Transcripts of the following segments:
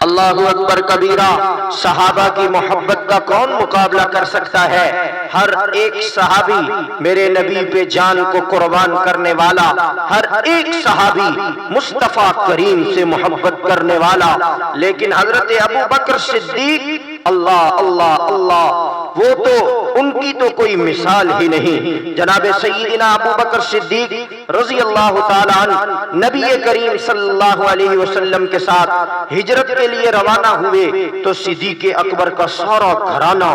اللہ اکبر کبیرہ۔ صحابہ کی محبت کا کون مقابلہ کر سکتا ہے؟ ہر ایک صحابی میرے نبی پہ جان کو قربان کرنے والا، ہر ایک صحابی مصطفیٰ کریم سے محبت کرنے والا، لیکن حضرت ابو بکر صدیق، اللہ اللہ اللہ، وہ تو ان کی تو کوئی مثال ہی نہیں۔ جناب سیدنا ابو بکر صدیق رضی اللہ تعالیٰ عنہ نبی کریم صلی اللہ علیہ وسلم کے ساتھ ہجرت کے لیے روانہ ہوئے تو صدیق اکبر کا سارا گھرانہ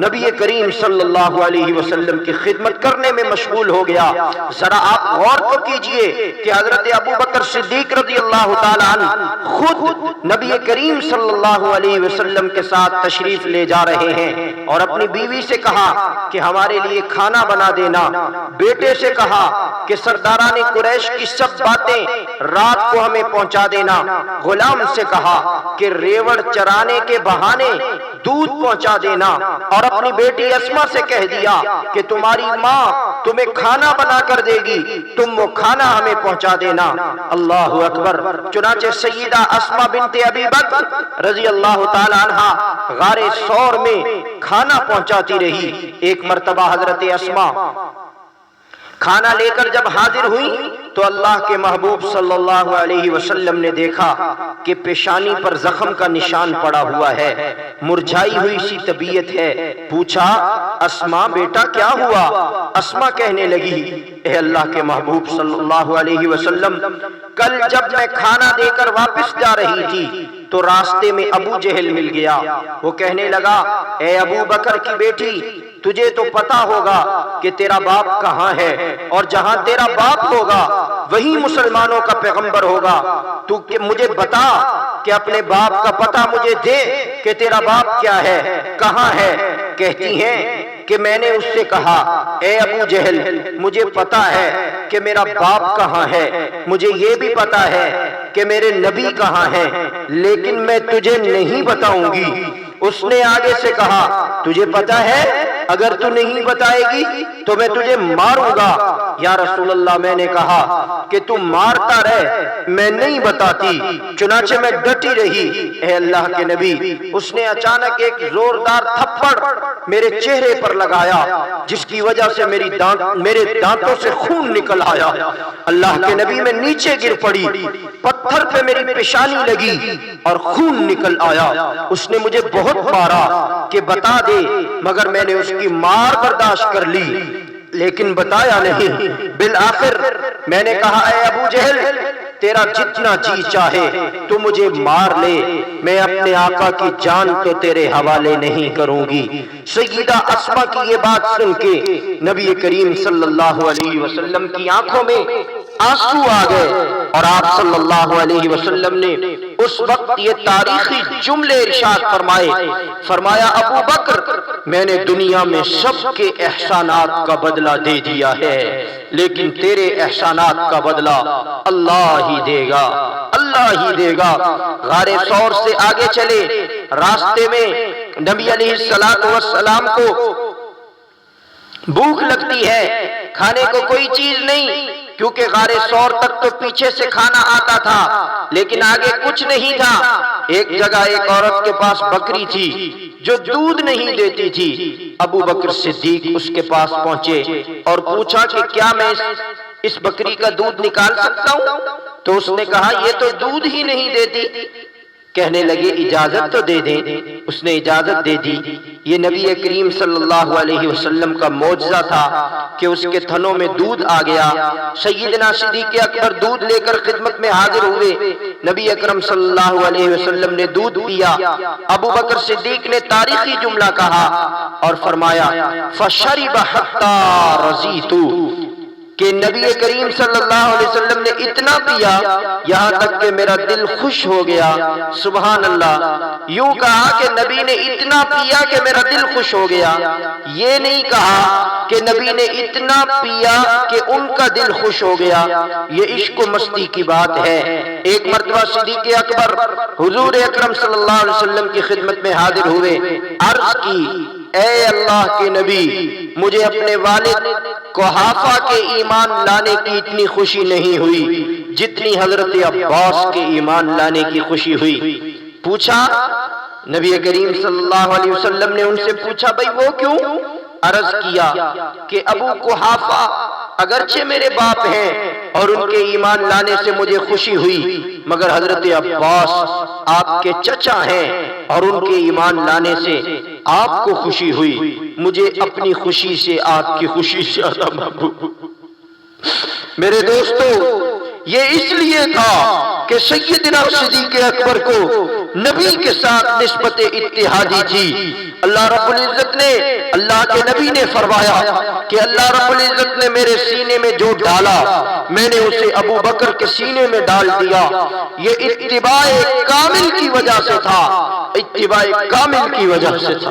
نبی کریم صلی اللہ علیہ وسلم کی خدمت کرنے میں مشغول ہو گیا۔ ذرا آپ غور تو کیجئے کہ حضرت ابو بکر صدیق رضی اللہ تعالیٰ عنہ خود نبی کریم صلی اللہ علیہ وسلم کے ساتھ تشریف لے جا رہے ہیں، اور اپنی بیوی سے کہا کہ ہمارے لیے کھانا بنا دینا، بیٹے سے کہا کہ سرداران قریش کی سب باتیں رات کو ہمیں پہنچا دینا، غلام سے کہا کہ ریوڑ چرانے کے بہانے دودھ پہنچا دینا، اور اپنی بیٹی اسما سے کہہ دیا کہ تمہاری ماں تمہیں کھانا بنا کر دے گی، تم وہ کھانا ہمیں پہنچا دینا۔ اللہ اکبر۔ چنانچہ سیدہ اسما بنت ابی بکر رضی اللہ تعالی عنہا غار ثور میں کھانا پہنچاتی رہی۔ ایک مرتبہ حضرت اسما کھانا لے کر جب حاضر ہوئی تو اللہ کے محبوب صلی اللہ علیہ وسلم نے دیکھا کہ پیشانی پر زخم کا نشان پڑا ہوا ہے، مرجھائی ہوئی سی طبیعت ہے۔ پوچھا اسما بیٹا کیا ہوا؟ اسما کہنے لگی اے اللہ کے محبوب صلی اللہ علیہ وسلم، کل جب میں کھانا دے کر واپس جا رہی تھی تو راستے میں ابو جہل مل گیا۔ وہ کہنے لگا اے ابو بکر کی بیٹی، تجھے تو پتا ہوگا کہ تیرا باپ کہاں ہے، اور جہاں تیرا باپ ہوگا وہی مسلمانوں کا پیغمبر ہوگا۔ تو مجھے بتا کہ اپنے باپ کا پتہ مجھے دے کہ تیرا باپ کیا ہے، کہاں ہے۔ کہتی ہیں کہ میں نے اس سے کہا اے ابو جہل، مجھے پتا ہے کہ میرا باپ کہاں ہے، مجھے یہ بھی پتا ہے کہ میرے نبی کہاں ہیں، لیکن میں تجھے نہیں بتاؤں گی۔ اس نے آگے سے کہا تجھے پتا ہے اگر تو نہیں بتائے گی تو میں تجھے ماروں گا۔ یا رسول اللہ، میں نے کہا کہ تم مارتا رہ، میں نہیں بتاتی۔ چنانچہ میں ڈٹی رہی۔ اے اللہ کے نبی، اس نے اچانک ایک زوردار تھپڑ میرے چہرے پر لگایا جس کی وجہ سے میرے دانتوں سے خون نکل آیا۔ اللہ کے نبی، میں نیچے گر پڑی، پتھر پہ میری پیشانی لگی اور خون نکل آیا۔ اس نے مجھے بہت مارا کہ بتا دے، مگر میں نے اس کی مار برداشت کر لی لیکن بتایا نہیں۔ بالآخر میں نے کہا اے ابو جہل، تیرا جتنا جی چاہے تو مجھے مار لے، میں اپنے آقا کی جان تو تیرے حوالے نہیں کروں گی۔ سیدہ اسما کی یہ بات سن کے نبی کریم صلی اللہ علیہ وسلم کی آنکھوں میں آنسو آ گئے، اور آپ صلی اللہ علیہ وسلم نے اس وقت یہ تاریخی جملے ارشاد فرمایا ابو بکر، میں نے دنیا میں سب کے احسانات کا بدلہ دے دیا ہے، لیکن تیرے احسانات کا بدلہ اللہ ہی دے گا، اللہ ہی دے گا۔ غار ثور سے آگے چلے، راستے میں نبی علیہ السلام کو بھوک لگتی ہے، کھانے کو کوئی چیز نہیں، کیونکہ غار ثور تک تو پیچھے سے کھانا آتا تھا لیکن آگے کچھ نہیں تھا۔ ایک جگہ ایک عورت کے پاس بکری تھی جو دودھ نہیں دیتی تھی۔ ابو بکر صدیق اس کے پاس پہنچے اور پوچھا کہ کیا میں اس بکری کا دودھ نکال سکتا ہوں؟ تو اس نے کہا یہ تو دودھ ہی نہیں دیتی۔ کہنے لگے اجازت تو دے دیں۔ اس نے اجازت دے دی۔ یہ نبی کریم صلی اللہ علیہ وسلم کا معجزہ تھا کہ اس کے تھنوں میں دودھ آ گیا۔ سیدنا صدیق اکبر دودھ لے کر خدمت میں حاضر ہوئے۔ نبی اکرم صلی اللہ علیہ وسلم نے دودھ پیا۔ ابو بکر صدیق نے تاریخی جملہ کہا اور فرمایا فَشَرِبَ حَتَّى رَضِيتُ، کہ نبی کریم صلی اللہ علیہ وسلم نے اتنا پیا یہاں تک کہ میرا دل خوش ہو گیا۔ سبحان اللہ۔ یوں کہا کہ نبی نے اتنا پیا کہ میرا دل خوش ہو گیا، یہ نہیں کہا کہ نبی نے اتنا پیا کہ ان کا دل خوش ہو گیا۔ یہ عشق و مستی کی بات ہے۔ ایک مرتبہ صدیق اکبر حضور اکرم صلی اللہ علیہ وسلم کی خدمت میں حاضر ہوئے، عرض کی اے اللہ کے نبی، مجھے اپنے والد قحافہ کے ایمان لانے کی اتنی خوشی نہیں ہوئی جتنی حضرت عباس کے ایمان لانے کی خوشی ہوئی۔ پوچھا نبی کریم صلی اللہ علیہ وسلم نے ان سے پوچھا بھئی وہ کیوں؟ عرض کیا کہ ابو قحافہ اگرچہ میرے باپ ہیں اور ان کے ایمان لانے سے مجھے خوشی ہوئی، مگر حضرت عباس آپ کے چچا ہیں اور ان کے ایمان لانے سے آپ کو خوشی ہوئی، مجھے اپنی خوشی سے آپ کی خوشی زیادہ محبوب۔ میرے دوستو، یہ اس لیے تھا کہ سیدنا صدیق اکبر کو نبی کے ساتھ نسبت اتحادی تھی۔ اللہ رب العزت نے، اللہ کے نبی نے فرمایا کہ اللہ رب العزت نے میرے سینے میں جو ڈالا میں نے اسے ابو بکر کے سینے میں ڈال دیا۔ یہ اتباع کامل کی وجہ سے تھا، اتباع کامل کی وجہ سے تھا۔